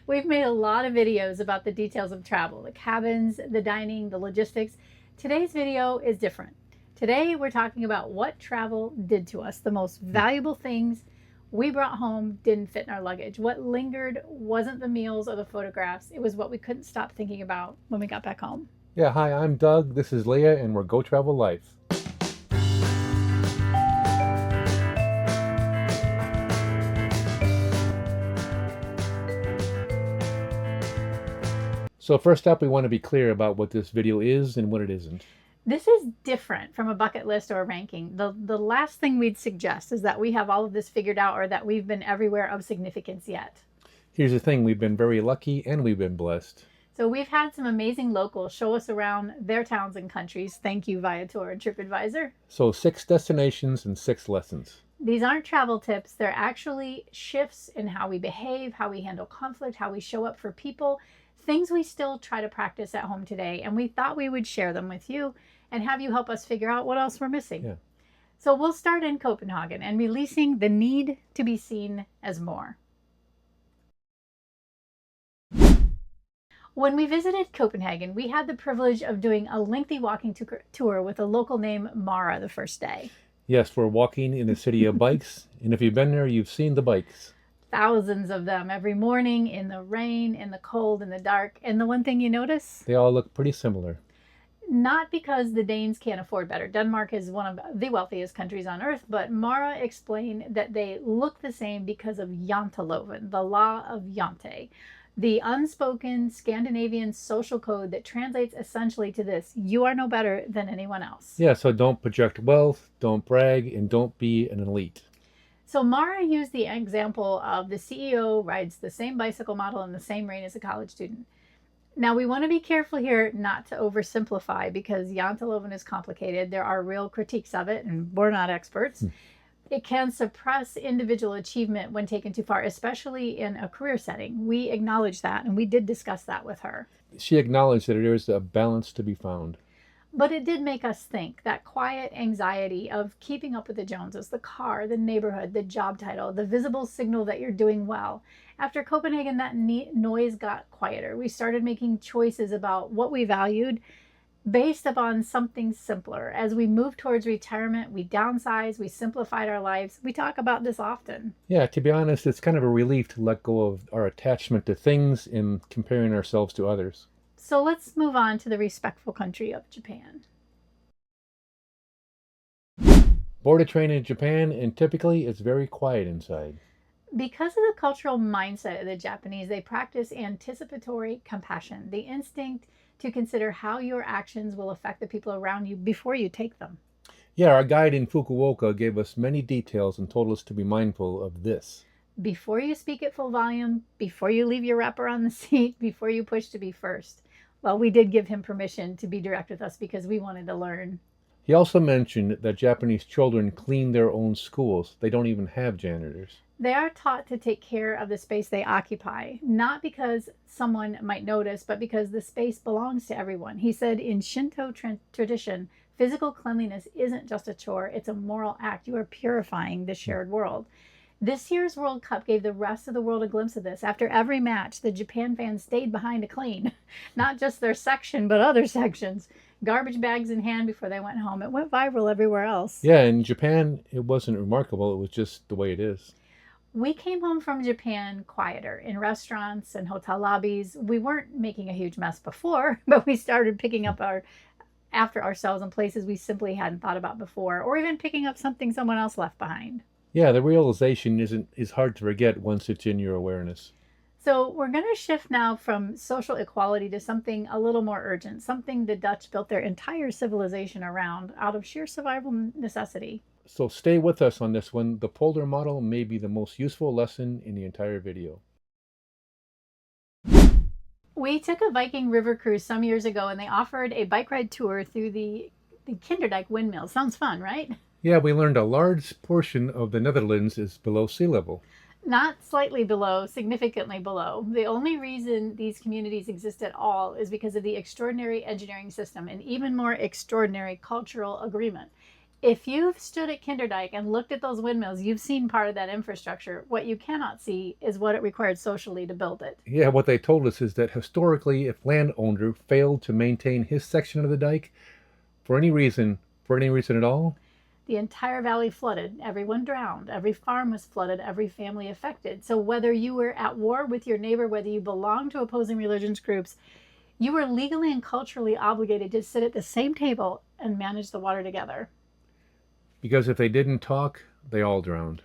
We've made a lot of videos about the details of travel, the cabins, the dining, the logistics. Today's video is different. Today we're talking about what travel did to us, the most valuable things we brought home didn't fit in our luggage. What lingered wasn't the meals or the photographs, it was what we couldn't stop thinking about when we got back home. Yeah, hi, I'm Doug. This is Leah, and we're Go Travel Life. So first up, we want to be clear about what this video is and what it isn't. This is different from a bucket list or a ranking. The last thing we'd suggest is that we have all of this figured out or that we've been everywhere of significance yet. Here's the thing, we've been very lucky and we've been blessed. So we've had some amazing locals show us around their towns and countries. Thank you, Viator and TripAdvisor. So 6 destinations and 6 lessons. These aren't travel tips. They're actually shifts in how we behave, how we handle conflict, how we show up for people, things we still try to practice at home today. And we thought we would share them with you and have you help us figure out what else we're missing. Yeah. So we'll start in Copenhagen and releasing the need to be seen as more. When we visited Copenhagen, we had the privilege of doing a lengthy walking tour with a local named Mara the first day. Yes, we're walking in the city of bikes, and if you've been there, you've seen the bikes. Thousands of them every morning, in the rain, in the cold, in the dark. And the one thing you notice? They all look pretty similar. Not because the Danes can't afford better. Denmark is one of the wealthiest countries on earth, but Mara explained that they look the same because of Janteloven, the law of Jante. The unspoken Scandinavian social code that translates essentially to this: you are no better than anyone else. Yeah, so don't project wealth, don't brag, and don't be an elite. So Mara used the example of the CEO rides the same bicycle model in the same rain as a college student. Now we want to be careful here not to oversimplify because Janteloven is complicated. There are real critiques of it, and we're not experts. It can suppress individual achievement when taken too far, especially in a career setting. We acknowledge that, and we did discuss that with her. She acknowledged that there is a balance to be found. But it did make us think, that quiet anxiety of keeping up with the Joneses, the car, the neighborhood, the job title, the visible signal that you're doing well. After Copenhagen, that noise got quieter. We started making choices about what we valued based upon something simpler. As we moved towards retirement, we downsized, we simplified our lives. We talk about this often. Yeah, to be honest, it's kind of a relief to let go of our attachment to things and comparing ourselves to others. So let's move on to the respectful country of Japan. Board a train in Japan, and typically it's very quiet inside. Because of the cultural mindset of the Japanese, they practice anticipatory compassion, the instinct to consider how your actions will affect the people around you before you take them. Yeah, our guide in Fukuoka gave us many details and told us to be mindful of this. Before you speak at full volume, before you leave your wrapper on the seat, before you push to be first. Well, we did give him permission to be direct with us because we wanted to learn. He also mentioned that Japanese children clean their own schools. They don't even have janitors. They are taught to take care of the space they occupy, not because someone might notice, but because the space belongs to everyone. He said in Shinto tradition, physical cleanliness isn't just a chore, it's a moral act. You are purifying the shared world. This year's World Cup gave the rest of the world a glimpse of this. After every match, the Japan fans stayed behind to clean, not just their section, but other sections. Garbage bags in hand before they went home. It went viral everywhere else. Yeah, in Japan, it wasn't remarkable. It was just the way it is. We came home from Japan quieter in restaurants and hotel lobbies. We weren't making a huge mess before, but we started picking up after ourselves in places we simply hadn't thought about before, or even picking up something someone else left behind. Yeah, the realization is hard to forget once it's in your awareness. So we're going to shift now from social equality to something a little more urgent, something the Dutch built their entire civilization around out of sheer survival necessity. So stay with us on this one. The Poldermodel may be the most useful lesson in the entire video. We took a Viking river cruise some years ago and they offered a bike ride tour through the Kinderdijk windmill. Sounds fun, right? Yeah, we learned a large portion of the Netherlands is below sea level. Not slightly below, significantly below. The only reason these communities exist at all is because of the extraordinary engineering system and even more extraordinary cultural agreement. If you've stood at Kinderdijk and looked at those windmills, you've seen part of that infrastructure. What you cannot see is what it required socially to build it. Yeah, what they told us is that historically, if landowner failed to maintain his section of the dike for any reason at all, The entire valley flooded, everyone drowned, every farm was flooded, every family affected. So whether you were at war with your neighbor, whether you belonged to opposing religious groups, you were legally and culturally obligated to sit at the same table and manage the water together. because if they didn't talk, they all drowned.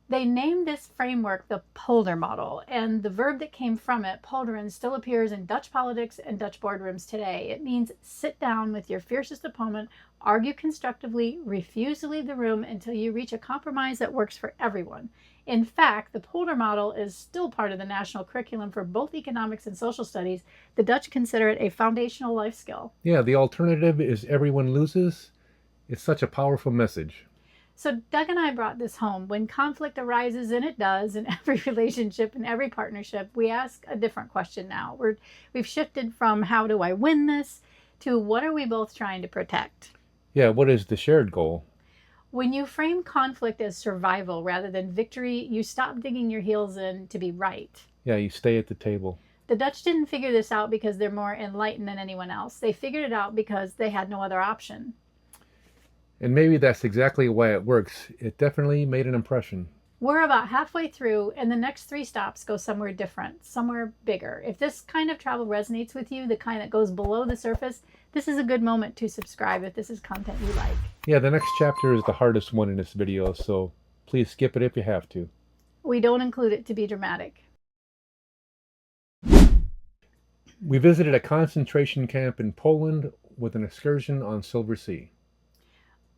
They named this framework the Poldermodel, and the verb that came from it, polderen, still appears in Dutch politics and Dutch boardrooms today. It means sit down with your fiercest opponent, argue constructively, refuse to leave the room until you reach a compromise that works for everyone. In fact, the Poldermodel is still part of the national curriculum for both economics and social studies. The Dutch consider it a foundational life skill. Yeah, the alternative is everyone loses. It's such a powerful message. So Doug and I brought this home. When conflict arises, and it does in every relationship and every partnership, we ask a different question now. We've shifted from how do I win this to what are we both trying to protect? Yeah, what is the shared goal? When you frame conflict as survival rather than victory, you stop digging your heels in to be right. Yeah, you stay at the table. The Dutch didn't figure this out because they're more enlightened than anyone else. They figured it out because they had no other option. And maybe that's exactly why it works. It definitely made an impression. We're about halfway through, and the next 3 stops go somewhere different, somewhere bigger. If this kind of travel resonates with you, the kind that goes below the surface, this is a good moment to subscribe if this is content you like. Yeah, the next chapter is the hardest one in this video, so please skip it if you have to. We don't include it to be dramatic. We visited a concentration camp in Poland with an excursion on Silver Sea.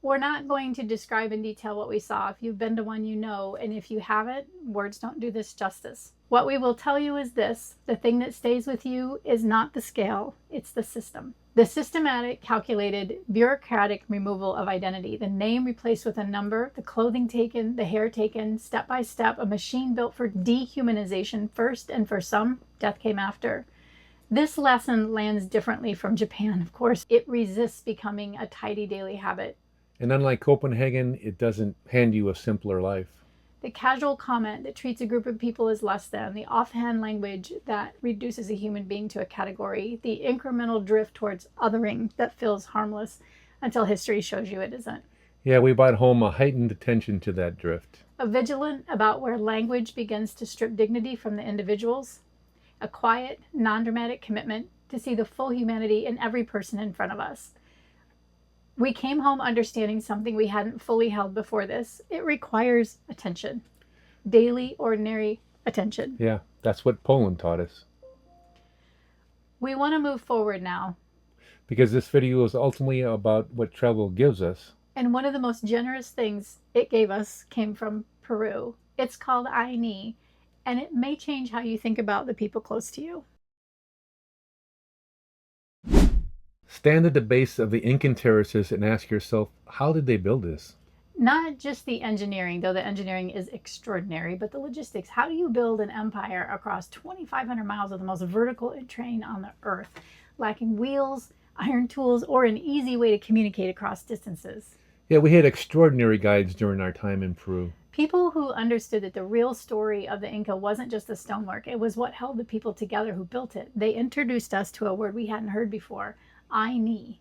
We're not going to describe in detail what we saw. If you've been to one, you know, and if you haven't, words don't do this justice. What we will tell you is this: the thing that stays with you is not the scale, it's the system. The systematic, calculated, bureaucratic removal of identity, the name replaced with a number, the clothing taken, the hair taken, step by step, a machine built for dehumanization first, and for some, death came after. This lesson lands differently from Japan, of course. It resists becoming a tidy daily habit. And unlike Copenhagen, it doesn't hand you a simpler life. The casual comment that treats a group of people as less than, the offhand language that reduces a human being to a category, the incremental drift towards othering that feels harmless until history shows you it isn't. Yeah, we brought home a heightened attention to that drift. A vigilant about where language begins to strip dignity from the individuals. A quiet, non-dramatic commitment to see the full humanity in every person in front of us. We came home understanding something we hadn't fully held before this. It requires attention. Daily, ordinary attention. Yeah, that's what Poland taught us. We want to move forward now. Because this video is ultimately about what travel gives us. And one of the most generous things it gave us came from Peru. It's called Ayni, and it may change how you think about the people close to you. Stand at the base of the Incan terraces and ask yourself, how did they build this? Not just the engineering, though the engineering is extraordinary, but the logistics. How do you build an empire across 2,500 miles of the most vertical terrain on the earth, lacking wheels, iron tools, or an easy way to communicate across distances? Yeah, we had extraordinary guides during our time in Peru. People who understood that the real story of the Inca wasn't just the stonework. It was what held the people together who built it. They introduced us to a word we hadn't heard before, Ayni,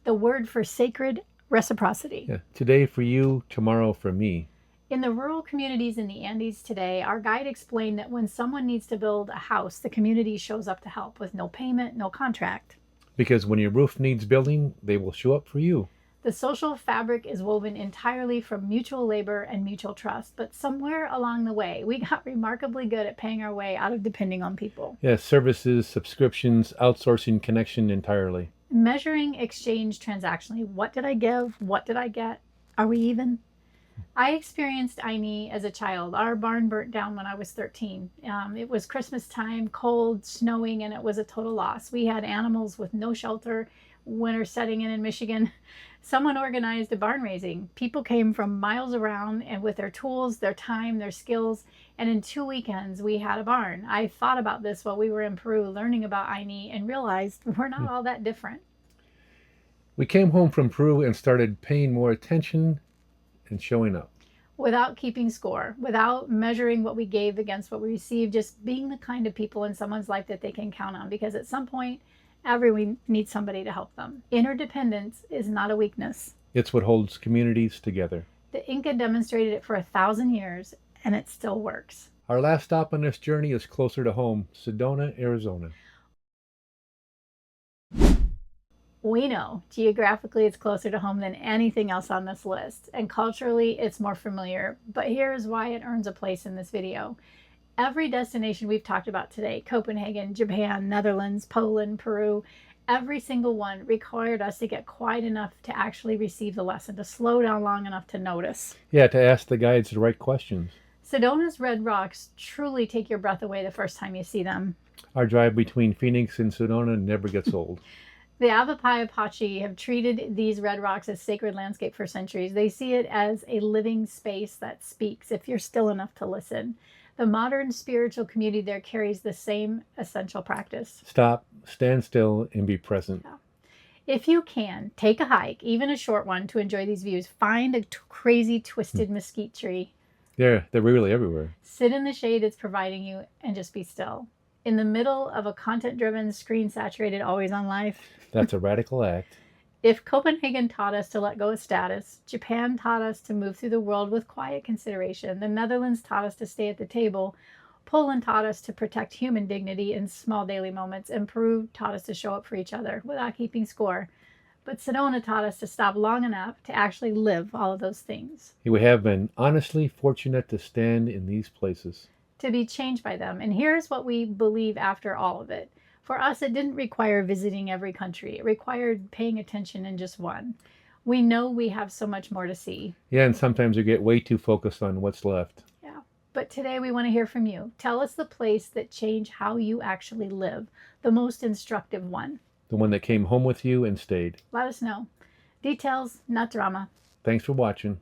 the word for sacred reciprocity. Yeah, today for you, tomorrow for me. In the rural communities in the Andes today, our guide explained that when someone needs to build a house, the community shows up to help with no payment, no contract. Because when your roof needs building, they will show up for you. The social fabric is woven entirely from mutual labor and mutual trust, but somewhere along the way, we got remarkably good at paying our way out of depending on people. Yeah, services, subscriptions, outsourcing connection entirely. Measuring exchange transactionally. What did I give? What did I get? Are we even? I experienced Ayni as a child. Our barn burnt down when I was 13. It was Christmas time, cold, snowing, and it was a total loss. We had animals with no shelter, winter setting in Michigan. Someone organized a barn raising. People came from miles around and with their tools, their time, their skills, and in 2 weekends we had a barn. I thought about this while we were in Peru learning about Ayni and realized we're not all that different. We came home from Peru and started paying more attention and showing up. Without keeping score, without measuring what we gave against what we received, just being the kind of people in someone's life that they can count on, because at some point, everyone needs somebody to help them. Interdependence is not a weakness. It's what holds communities together. The Inca demonstrated it for 1,000 years, and it still works. Our last stop on this journey is closer to home, Sedona, Arizona. We know geographically it's closer to home than anything else on this list, and culturally it's more familiar, but here's why it earns a place in this video. Every destination we've talked about today, Copenhagen, Japan, Netherlands, Poland, Peru, every single one required us to get quiet enough to actually receive the lesson, to slow down long enough to notice. Yeah, to ask the guides the right questions. Sedona's red rocks truly take your breath away the first time you see them. Our drive between Phoenix and Sedona never gets old. The Avapai Apache have treated these red rocks as sacred landscape for centuries. They see it as a living space that speaks if you're still enough to listen. The modern spiritual community there carries the same essential practice. Stop, stand still, and be present. Yeah. If you can, take a hike, even a short one, to enjoy these views. Find a crazy twisted mesquite tree. They're really everywhere. Sit in the shade it's providing you and just be still. In the middle of a content-driven, screen-saturated, always-on life. That's a radical act. If Copenhagen taught us to let go of status, Japan taught us to move through the world with quiet consideration, the Netherlands taught us to stay at the table, Poland taught us to protect human dignity in small daily moments, and Peru taught us to show up for each other without keeping score. But Sedona taught us to stop long enough to actually live all of those things. We have been honestly fortunate to stand in these places. To be changed by them. And here's what we believe after all of it. For us, it didn't require visiting every country. It required paying attention in just one. We know we have so much more to see. Yeah, and sometimes we get way too focused on what's left. Yeah, but today we want to hear from you. Tell us the place that changed how you actually live, the most instructive one. The one that came home with you and stayed. Let us know. Details, not drama. Thanks for watching.